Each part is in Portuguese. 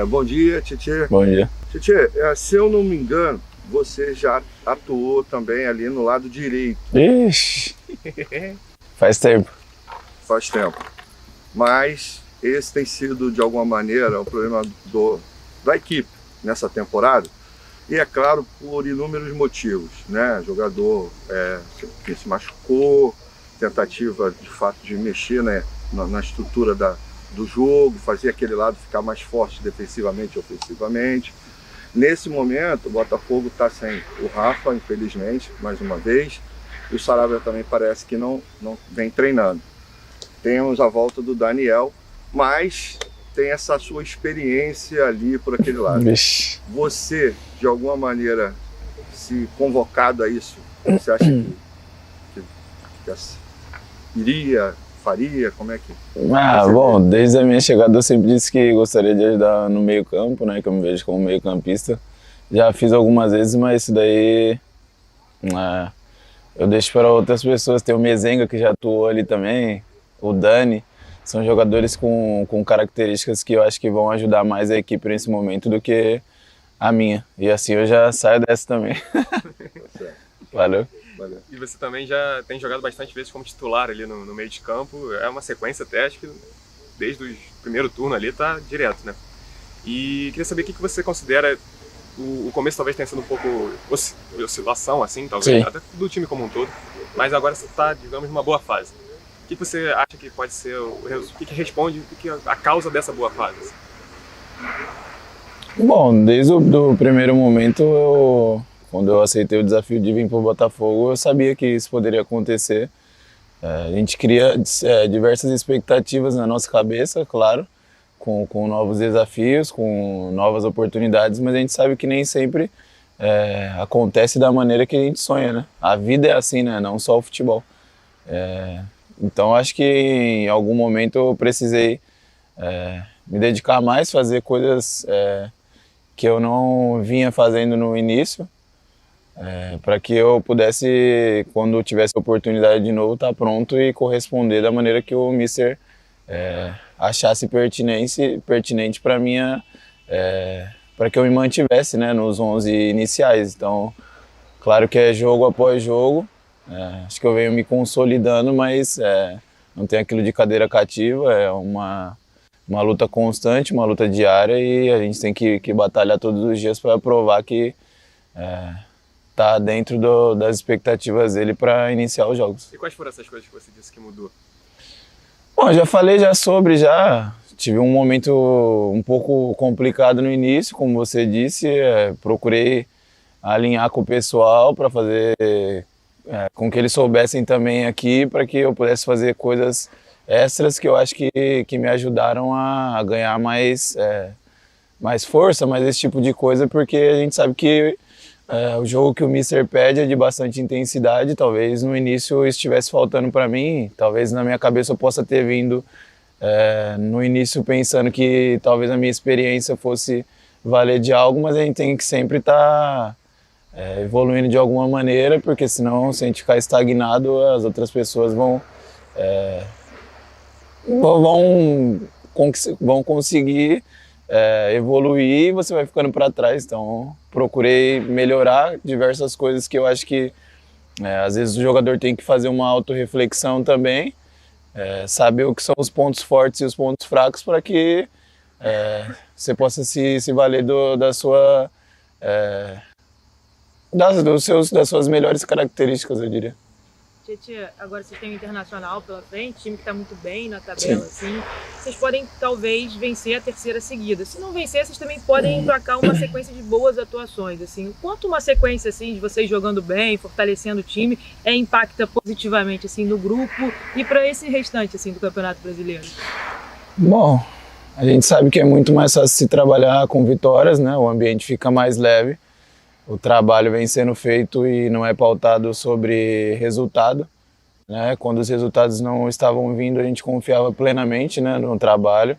Bom dia, Tietê. Bom dia. Tietê, se eu não me engano, você já atuou também ali no lado direito. Ixi, faz tempo. Faz tempo. Mas esse tem sido, de alguma maneira, o problema da equipe nessa temporada. E é claro, por inúmeros motivos, né? Jogador que se machucou, tentativa de fato de mexer, né, na estrutura do jogo, fazer aquele lado ficar mais forte defensivamente e ofensivamente. Nesse momento, o Botafogo está sem o Rafa, infelizmente, mais uma vez, e o Sarabia também parece que não vem treinando. Temos a volta do Daniel, mas tem essa sua experiência ali por aquele lado. Vixe. Você, de alguma maneira, se convocado a isso, você acha que iria, faria, como é que... Bom, desde a minha chegada eu sempre disse que gostaria de ajudar no meio campo, né, que eu me vejo como meio campista. Já fiz algumas vezes, mas isso daí eu deixo para outras pessoas. Tem o Mezenga, que já atuou ali também, o Dani. São jogadores com características que eu acho que vão ajudar mais a equipe nesse momento do que a minha. E assim eu já saio dessa também. Valeu. E você também já tem jogado bastante vezes como titular ali no meio de campo. É uma sequência até, acho que desde o primeiro turno ali tá direto, né? E queria saber o que você considera. O começo talvez tenha sido um pouco oscilação, assim, talvez, até do time como um todo. Mas agora você está, digamos, numa boa fase. O que você acha que pode ser o que responde, a causa dessa boa fase? Assim? Bom, desde o primeiro momento, quando eu aceitei o desafio de vir para o Botafogo, eu sabia que isso poderia acontecer. A gente cria diversas expectativas na nossa cabeça, claro, com novos desafios, com novas oportunidades, mas a gente sabe que nem sempre acontece da maneira que a gente sonha, né? A vida é assim, né? Não só o futebol. Então acho que em algum momento eu precisei me dedicar mais, fazer coisas que eu não vinha fazendo no início, para que eu pudesse, quando tivesse a oportunidade de novo, estar pronto e corresponder da maneira que o Mister achasse pertinente para minha, para que eu me mantivesse, né, nos 11 iniciais. Então, claro que é jogo após jogo, acho que eu venho me consolidando, mas não tem aquilo de cadeira cativa, é uma luta constante, uma luta diária, e a gente tem que batalhar todos os dias para provar que tá dentro das expectativas dele para iniciar os jogos. E quais foram essas coisas que você disse que mudou? Bom, já falei tive um momento um pouco complicado no início, como você disse, procurei alinhar com o pessoal para fazer com que eles soubessem também aqui, para que eu pudesse fazer coisas extras que eu acho que me ajudaram a ganhar mais força, mais esse tipo de coisa, porque a gente sabe que o jogo que o Mister pede é de bastante intensidade. Talvez no início estivesse faltando para mim, talvez na minha cabeça eu possa ter vindo no início pensando que talvez a minha experiência fosse valer de algo, mas a gente tem que sempre estar evoluindo de alguma maneira, porque senão, se a gente ficar estagnado, as outras pessoas vão conseguir evoluir e você vai ficando para trás. Então procurei melhorar diversas coisas que eu acho que às vezes o jogador tem que fazer uma autorreflexão também, saber o que são os pontos fortes e os pontos fracos, para que você possa se valer das suas melhores características, eu diria. Tietê, agora você tem o Internacional pela frente, time que está muito bem na tabela, assim. Vocês podem talvez vencer a terceira seguida. Se não vencer, vocês também podem emplacar uma sequência de boas atuações, assim. Quanto uma sequência assim de vocês jogando bem, fortalecendo o time, impacta positivamente assim no grupo e para esse restante assim do Campeonato Brasileiro? Bom, a gente sabe que é muito mais fácil se trabalhar com vitórias, né? O ambiente fica mais leve. O trabalho vem sendo feito e não é pautado sobre resultado, né? Quando os resultados não estavam vindo, a gente confiava plenamente, né, no trabalho.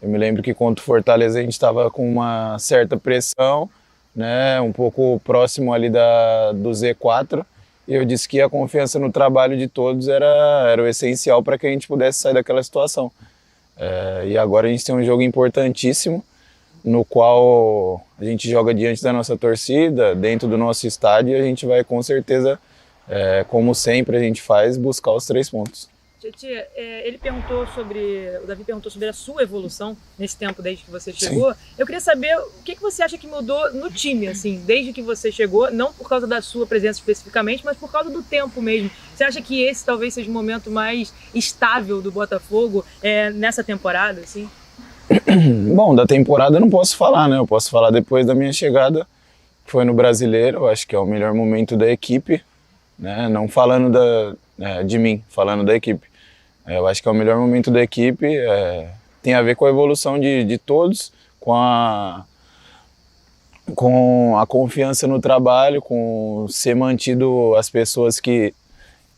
Eu me lembro que contra o Fortaleza a gente estava com uma certa pressão, né, um pouco próximo ali do Z4, e eu disse que a confiança no trabalho de todos era o essencial para que a gente pudesse sair daquela situação. E agora a gente tem um jogo importantíssimo, no qual a gente joga diante da nossa torcida, dentro do nosso estádio, e a gente vai com certeza, como sempre a gente faz, buscar os 3 pontos. Tietê, o Davi perguntou sobre a sua evolução nesse tempo desde que você chegou. Sim. Eu queria saber o que você acha que mudou no time, assim, desde que você chegou, não por causa da sua presença especificamente, mas por causa do tempo mesmo. Você acha que esse talvez seja o momento mais estável do Botafogo nessa temporada, assim? Bom, da temporada eu não posso falar, né? Eu posso falar depois da minha chegada, que foi no Brasileiro. Eu acho que é o melhor momento da equipe, né? Não falando de mim, falando da equipe. Eu acho que é o melhor momento da equipe, tem a ver com a evolução de todos, com a confiança no trabalho, com ser mantido as pessoas que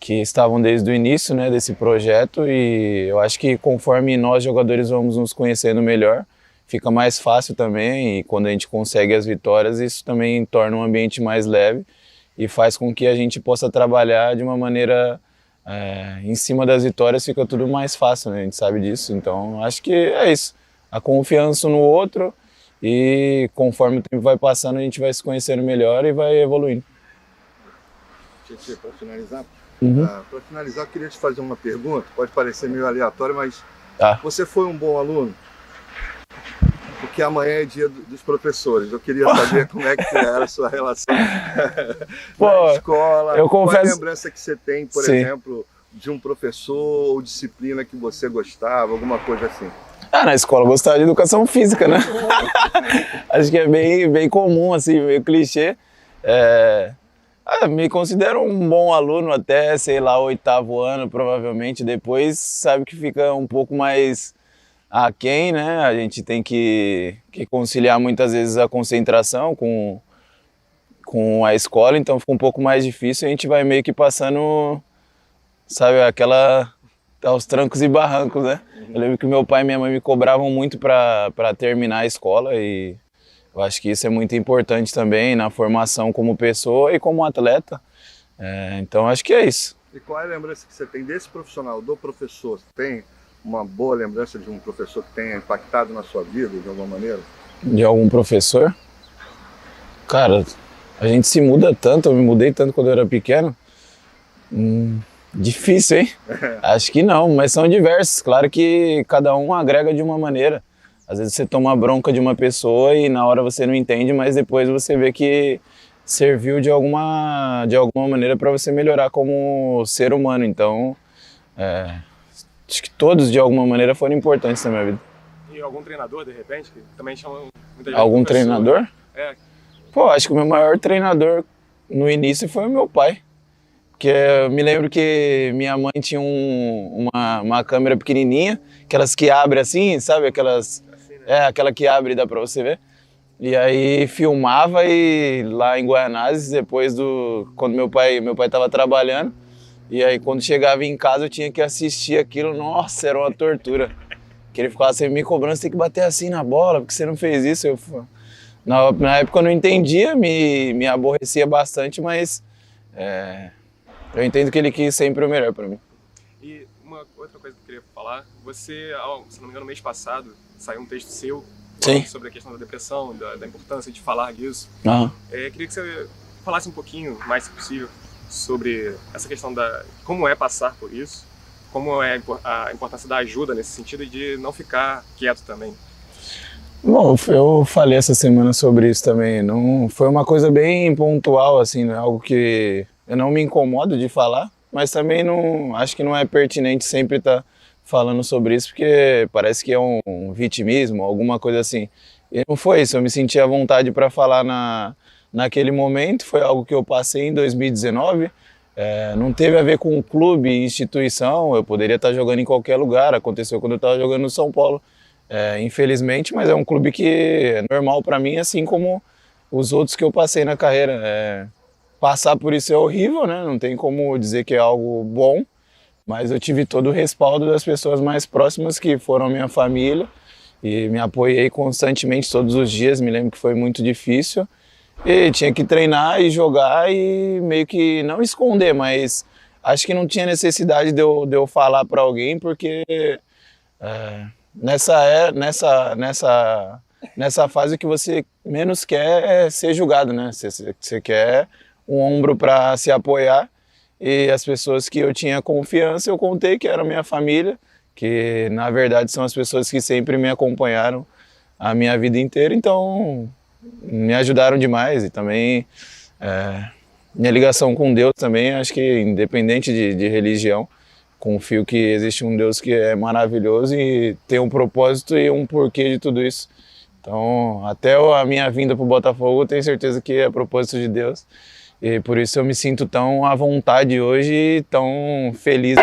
estavam desde o início, né, desse projeto, e eu acho que conforme nós jogadores vamos nos conhecendo melhor, fica mais fácil também, e quando a gente consegue as vitórias, isso também torna um ambiente mais leve e faz com que a gente possa trabalhar de uma maneira... em cima das vitórias fica tudo mais fácil, né? A gente sabe disso, então acho que é isso, a confiança no outro, e conforme o tempo vai passando a gente vai se conhecendo melhor e vai evoluindo. Tietê, para finalizar, eu queria te fazer uma pergunta, pode parecer meio aleatório, mas você foi um bom aluno? Porque amanhã é dia dos professores. Eu queria saber como é que era a sua relação na escola. Eu confesso... Qual a lembrança que você tem, por exemplo, de um professor ou disciplina que você gostava, alguma coisa assim? Na escola eu gostava de educação física, né? Acho que é bem comum, assim, meio clichê. Me considero um bom aluno até, sei lá, o 8º ano, provavelmente. Depois, sabe que fica um pouco mais... aquém, né? A gente tem que conciliar muitas vezes a concentração com a escola, então fica um pouco mais difícil, a gente vai meio que passando, sabe, aos trancos e barrancos, né? Eu lembro que meu pai e minha mãe me cobravam muito para terminar a escola, e eu acho que isso é muito importante também na formação como pessoa e como atleta, então acho que é isso. E qual é a lembrança que você tem desse profissional, do professor? Você tem uma boa lembrança de um professor que tenha impactado na sua vida de alguma maneira? De algum professor? Cara, a gente se muda tanto, eu me mudei tanto quando eu era pequeno. Difícil, hein? Acho que não, mas são diversos. Claro que cada um agrega de uma maneira. Às vezes você toma a bronca de uma pessoa e na hora você não entende, mas depois você vê que serviu de alguma maneira para você melhorar como ser humano. Então, acho que todos, de alguma maneira, foram importantes na minha vida. E algum treinador, de repente, que também chama muita gente? Algum treinador? Pô, acho que o meu maior treinador no início foi o meu pai. Porque eu me lembro que minha mãe tinha uma câmera pequenininha, aquelas que abre assim, sabe? Aquelas, assim, né? Aquela que abre e dá pra você ver. E aí filmava, e lá em Guaianazes, depois quando meu pai tava trabalhando, e aí quando chegava em casa eu tinha que assistir aquilo, nossa, era uma tortura. Que ele ficava sempre me cobrando, você tem que bater assim na bola, porque você não fez isso. Na época eu não entendia, me aborrecia bastante, mas eu entendo que ele quis sempre o melhor para mim. E uma outra coisa que eu queria falar, você, se não me engano, no mês passado, saiu um texto seu falando sobre a questão da depressão, da importância de falar disso. Queria que você falasse um pouquinho, mais se possível, sobre essa questão como é passar por isso, como é a importância da ajuda nesse sentido e de não ficar quieto também. Bom, eu falei essa semana sobre isso também. Não foi uma coisa bem pontual, assim, né? Algo que eu não me incomodo de falar, mas também acho que não é pertinente sempre estar falando sobre isso, porque parece que é um vitimismo, alguma coisa assim. E não foi isso, eu me senti à vontade para falar naquele momento, foi algo que eu passei em 2019, não teve a ver com clube e instituição, eu poderia estar jogando em qualquer lugar, aconteceu quando eu estava jogando no São Paulo, infelizmente, mas é um clube que é normal para mim, assim como os outros que eu passei na carreira. Passar por isso é horrível, né? Não tem como dizer que é algo bom, mas eu tive todo o respaldo das pessoas mais próximas, que foram minha família, e me apoiei constantemente todos os dias. Me lembro que foi muito difícil, e tinha que treinar e jogar e meio que não esconder, mas acho que não tinha necessidade de eu falar para alguém, porque nessa nessa fase que você menos quer é ser julgado, né? Você quer um ombro para se apoiar, e as pessoas que eu tinha confiança eu contei que era minha família, que na verdade são as pessoas que sempre me acompanharam a minha vida inteira, então me ajudaram demais. E também minha ligação com Deus também, acho que independente de religião, confio que existe um Deus que é maravilhoso e tem um propósito e um porquê de tudo isso. Então, até a minha vinda para o Botafogo, eu tenho certeza que é propósito de Deus. E por isso eu me sinto tão à vontade hoje e tão feliz.